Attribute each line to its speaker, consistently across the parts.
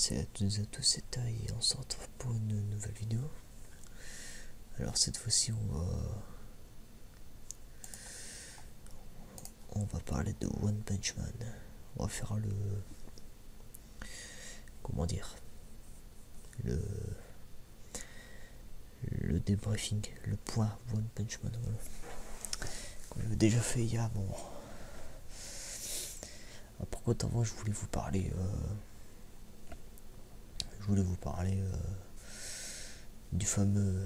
Speaker 1: Salut à toutes et à tous, c'est Tai et on se retrouve pour une nouvelle vidéo. Alors cette fois-ci on va parler de One Punch Man. On va faire comment dire, le débriefing, le point One Punch Man. Voilà. Comme j'avais déjà fait il y a bon. Pourquoi avant je voulais vous parler du fameux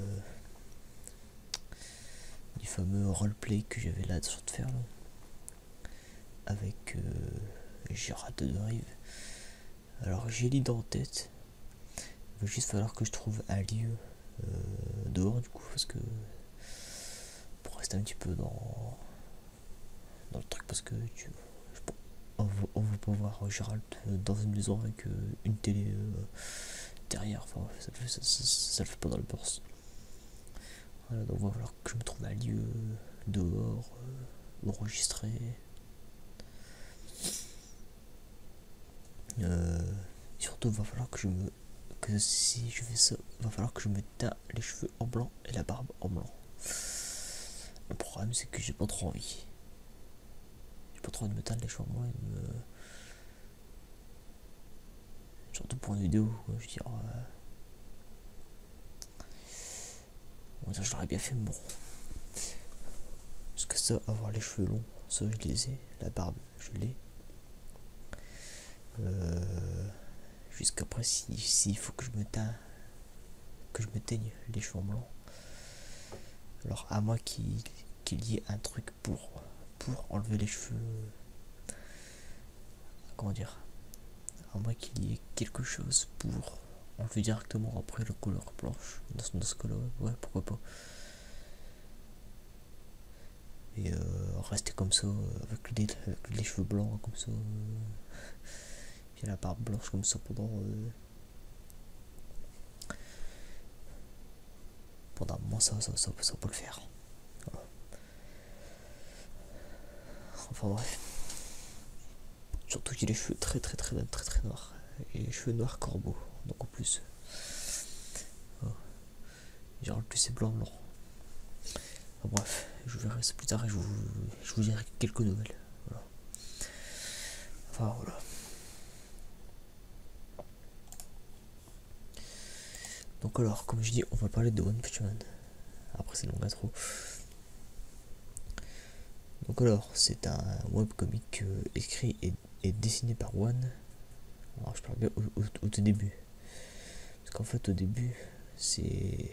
Speaker 1: roleplay que j'avais là sur de faire là, avec Gérard de Rive. Alors j'ai l'idée en tête, il va juste falloir que je trouve un lieu dehors du coup, parce que pour rester un petit peu dans le truc, parce que on va pas voir Gérald dans une maison avec une télé derrière, enfin ça le fait pas dans le bourse. Voilà, donc il va falloir que je me trouve un lieu dehors, enregistré. Surtout il va falloir que si je fais ça, il va falloir que je me teins les cheveux en blanc et la barbe en blanc. Le problème c'est que j'ai pas trop envie. J'ai pas trop envie de me teindre les cheveux en blanc surtout pour une vidéo, je veux dire. Je l'aurais bien fait, mais bon. Parce que ça, avoir les cheveux longs, ça je les ai. La barbe, je l'ai. Jusqu'après, s'il faut que je me teigne les cheveux en blanc. Alors, à moi qu'il y ait un truc pour enlever les cheveux. Comment dire? À moins qu'il y ait quelque chose pour enlever directement après la couleur blanche. Dans ce cas-là, ouais, pourquoi pas. Et rester comme ça, avec les cheveux blancs, comme ça. Puis la barbe blanche comme ça pendant un moment, ça peut le faire. Voilà. Enfin bref. Surtout qu'il a les cheveux très noirs. Et les cheveux noirs corbeaux. Donc en plus. Genre le plus c'est blanc. Enfin, bref, je verrai ça plus tard et je vous dirai quelques nouvelles. Voilà. Enfin voilà. Donc alors, comme je dis, on va parler de One Punch Man. Après c'est long intro. Donc alors, c'est un webcomic écrit et dessiné par One. Alors je parle bien au tout début. Parce qu'en fait au début, c'était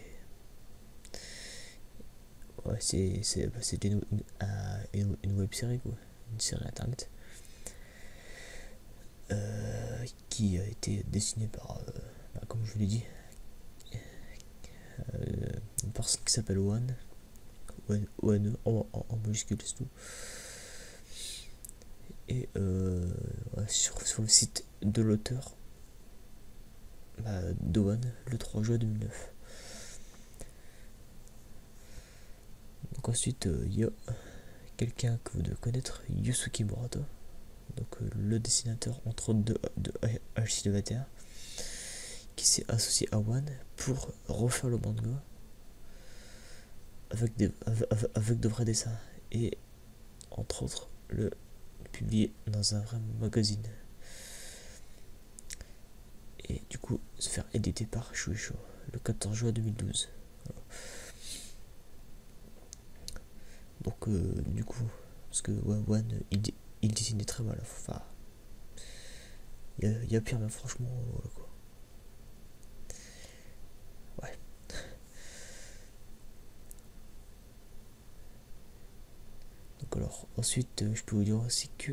Speaker 1: une web série quoi. Une série internet. Qui a été dessinée par, comme je vous l'ai dit, une personne qui s'appelle One en majuscule c'est tout. Et sur le site de l'auteur de One le 3 juin 2009. Donc ensuite il y a quelqu'un que vous devez connaître, Yusuke Murata, donc le dessinateur entre autres de H21, qui s'est associé à One pour refaire le manga avec de vrais dessins et entre autres le publier dans un vrai magazine et du coup se faire éditer par Shueisha le 14 juin 2012. Voilà. Donc du coup, parce que One il dessinait très mal, enfin il y a pire, mais franchement voilà quoi. Ouais. Donc alors ensuite je peux vous dire aussi que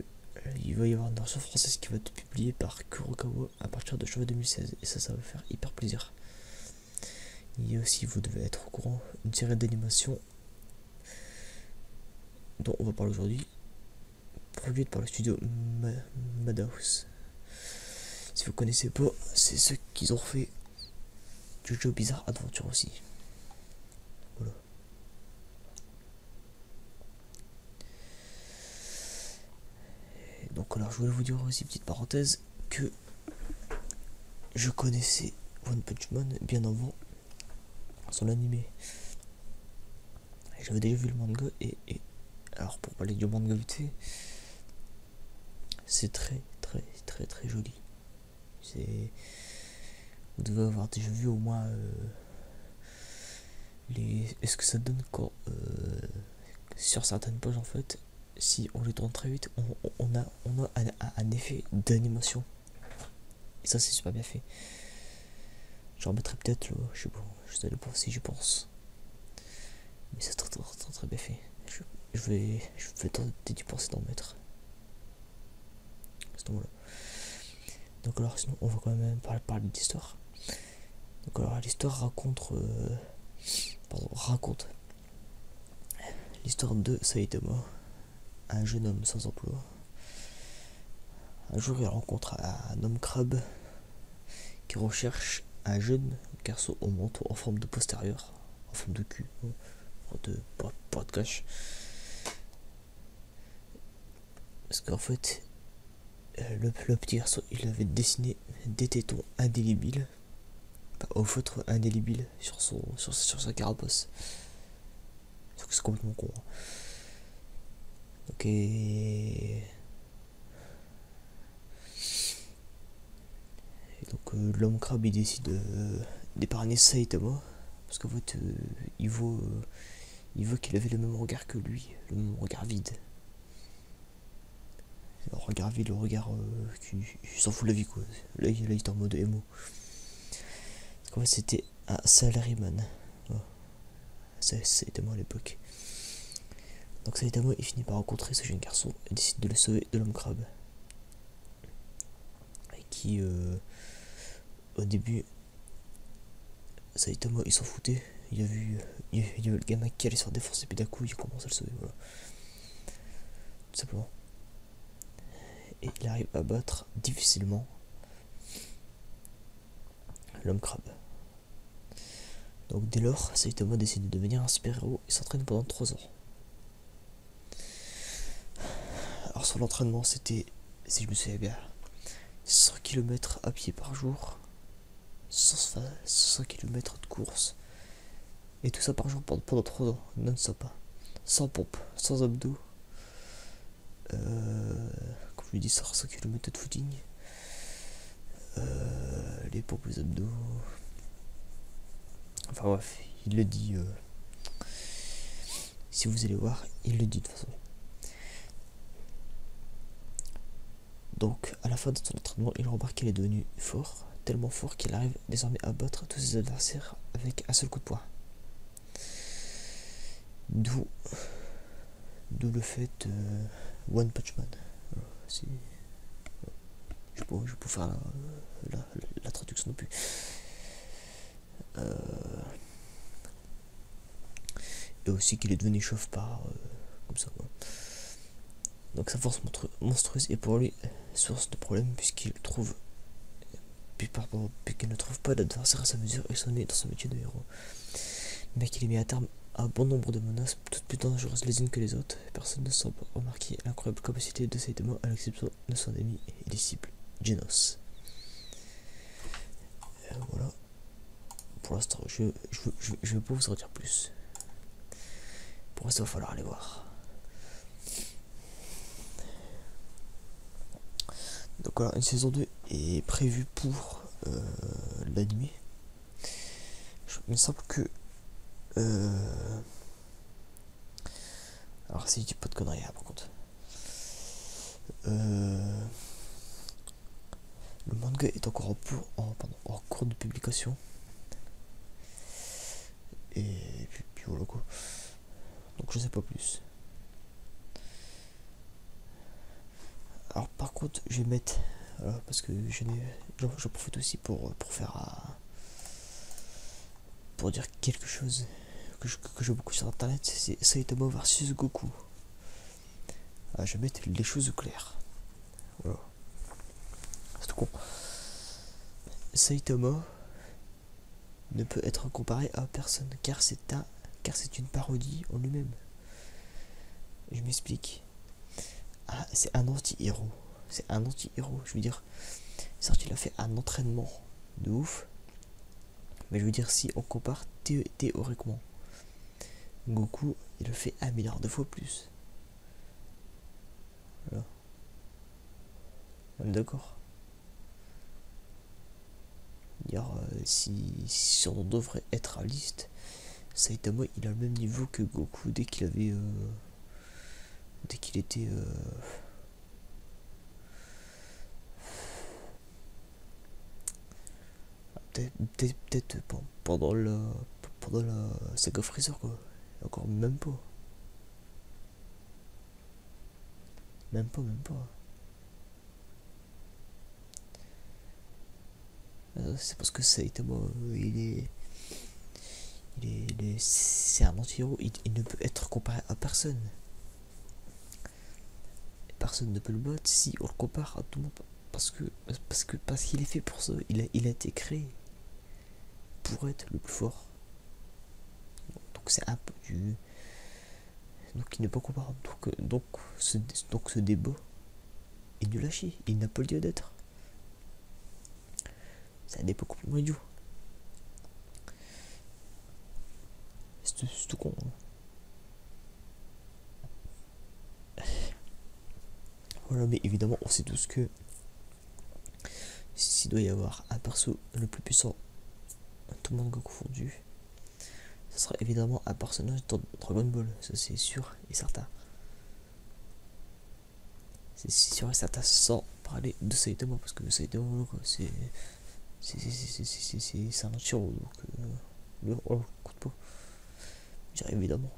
Speaker 1: il va y avoir une version française qui va être publiée par Kurokawa à partir de janvier 2016 et ça va faire hyper plaisir. Il y a aussi, vous devez être au courant, une série d'animation dont on va parler aujourd'hui, produite par le studio Madhouse. Si vous connaissez pas, c'est ceux qui ont fait Jojo Bizarre Adventure aussi. Voilà. Et donc alors je voulais vous dire aussi, petite parenthèse, que je connaissais One Punch Man bien avant son animé. J'avais déjà vu le manga et alors pour parler du manga vite fait, c'est très très très très joli. Vous devez avoir déjà vu au moins est-ce que ça donne quand sur certaines pages en fait, si on les tourne très vite, on a un effet d'animation. Et ça c'est super bien fait. J'en remettrai peut-être, je sais pas, je sais pas si j'y pense. Mais c'est très très très très bien fait. Je vais tenter d'y penser d'en mettre. Donc alors sinon on va quand même parler d'histoire. Donc alors l'histoire raconte l'histoire de Saitama, un jeune homme sans emploi. Un jour il rencontre un homme crabe qui recherche un jeune garçon au manteau en forme de postérieur, en forme de cul, pas de cache. Parce qu'en fait le petit garçon il avait dessiné des tétons indélébiles, au feutre indélébile sur sa carapace. C'est complètement con. Ok. Et donc l'homme crabe il décide d'épargner Saitama parce qu'en fait il veut qu'il avait le même regard que lui, le même regard vide. Le regard vide, le regard qui s'en fout de la vie quoi. Là il est en mode émo. Parce qu'en fait c'était un salaryman. Saitama à l'époque. Donc Saitama il finit par rencontrer ce jeune garçon et décide de le sauver de l'homme crabe. Et qui au début Saitama il s'en foutait. Il a vu le gamin qui allait se faire défoncer puis d'un coup il commence à le sauver, voilà. Tout simplement. Et il arrive à battre difficilement l'homme crabe. Donc dès lors, Saitama décide de devenir un super-héros et s'entraîne pendant 3 ans. Alors son entraînement c'était, si je me souviens bien, 100 km à pied par jour, 100 km de course, et tout ça par jour pendant 3 ans, non-stop, sans pompe, sans abdos, comme je l'ai dit, 100 km de footing, les pompes, les abdos, enfin bref, il le dit, si vous allez voir, il le dit de toute façon. Donc à la fin de son entraînement, il remarque qu'il est devenu fort, tellement fort qu'il arrive désormais à battre tous ses adversaires avec un seul coup de poing. D'où le fait One Punch Man. Je peux faire la traduction non plus. Et aussi qu'il est devenu chauve-part, comme ça. Ouais. Donc sa force monstrueuse est pour lui source de problème puisqu'il ne trouve pas d'adversaire à sa mesure et s'ennuie dans son métier de héros. Mais qu'il est mis à terme à bon nombre de menaces, toutes plus dangereuses les unes que les autres. Personne ne semble remarquer l'incroyable capacité de Saitama à l'exception de son ami et disciple Genos. Voilà. Pour l'instant, je vais pas vous en dire plus. Pour l'instant, il va falloir aller voir. Donc voilà, une saison 2 est prévue pour l'animé. Il me semble que alors si je dis pas de conneries par contre, le manga est encore en cours de publication. Et puis voilà quoi. Donc je sais pas plus. Alors par contre je vais mettre, parce que j'en profite aussi pour faire pour dire quelque chose que j'ai beaucoup sur internet, c'est Saitama versus Goku. Je vais mettre les choses claires. Voilà. C'est tout con. Saitama ne peut être comparé à personne car c'est une parodie en lui-même. Je m'explique. C'est un anti-héros. Je veux dire, certes il a fait un entraînement de ouf. Mais je veux dire, si on compare théoriquement, Goku, il le fait 1 milliard de fois plus. Voilà. On est d'accord. Dire, si on devrait être réaliste, Saitama, il a le même niveau que Goku dès qu'il avait... dès qu'il était... peut-être pendant la saga Freezer, quoi. Encore même pas. Même pas. C'est parce que Saitama, c'est un anti-héros, il ne peut être comparé à personne. Personne ne peut le battre si on le compare à tout le monde. Parce qu'il est fait pour ça. Il a été créé pour être le plus fort. Donc c'est un peu du... Donc il n'est pas comparable. Donc ce débat est nul à chier. Il n'a pas le lieu d'être. C'est un débat complètement idiot. C'est tout con. Hein. Voilà, mais évidemment, on sait tous que s'il doit y avoir un perso le plus puissant, tout le monde confondu, ce sera évidemment un personnage dans Dragon Ball. Ça, c'est sûr et certain. C'est sûr et certain sans parler de Saitama, parce que Saitama, c'est un anti-héros, donc on le compte pas. Je dirais évidemment.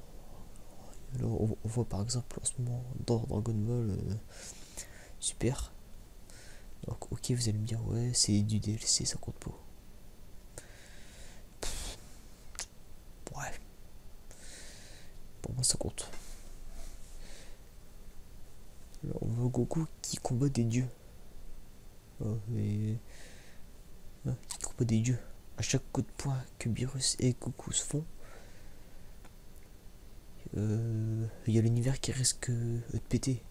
Speaker 1: Là, on voit par exemple en ce moment dans Dragon Ball Super. Donc ok, vous allez me dire ouais, c'est du DLC, ça compte pas. Ouais, pour moi ça compte. Alors, on voit Goku qui combat des dieux. Qui combat des dieux. À chaque coup de poing que Beerus et Goku se font, il y a l'univers qui risque de péter.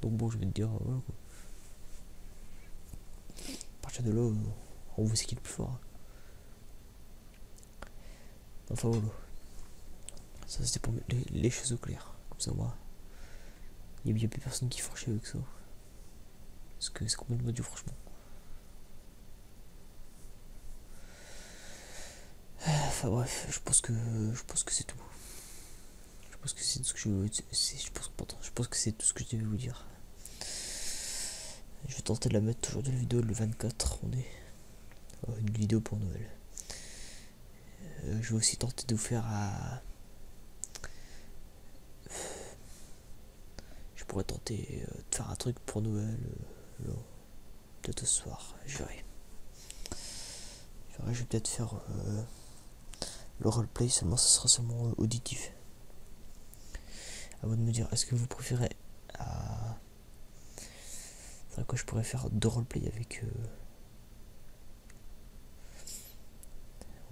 Speaker 1: Donc bon, je vais te dire, voilà quoi. À partir de là, on voit c'est qui est le plus fort. Hein. Enfin voilà. Ça c'était pour mettre les choses au clair. Comme ça, moi, il n'y a plus personne qui franchit avec ça. Parce que c'est complètement dur, franchement. Enfin bref, je pense que c'est tout. Je pense que c'est tout ce que je pense que c'est tout ce que je devais vous dire. Je vais tenter de la mettre aujourd'hui la vidéo le 24. On est une vidéo pour Noël. Je vais aussi tenter de vous faire je pourrais tenter de faire un truc pour Noël peut-être ce soir. Je verrai. Je vais peut-être faire le roleplay, seulement ça sera seulement auditif. À vous de me dire, est-ce que vous préférez c'est quoi, je pourrais faire 2 roleplay avec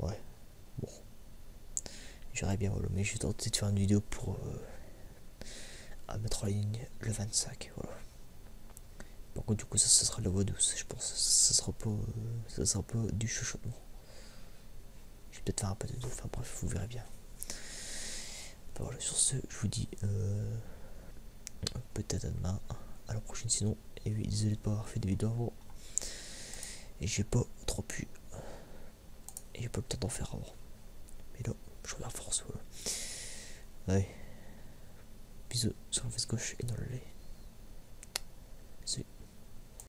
Speaker 1: ouais, bon, j'irais bien, voilà, mais je vais tenter de faire une vidéo pour à mettre en ligne le 25, voilà. Par contre, du coup, ça sera la voix douce, je pense. Ça sera pas du chuchotement. Je vais peut-être faire un peu de deux, enfin bref, vous verrez bien. Enfin, voilà, sur ce, je vous dis peut-être à demain, à la prochaine sinon. Et oui, désolé de pas avoir fait des vidéos avant. Et j'ai pas trop pu. Et j'ai pas peut-être en faire avant. Mais là, je regarde force, voilà. Allez. Bisous sur la face gauche et dans le lait.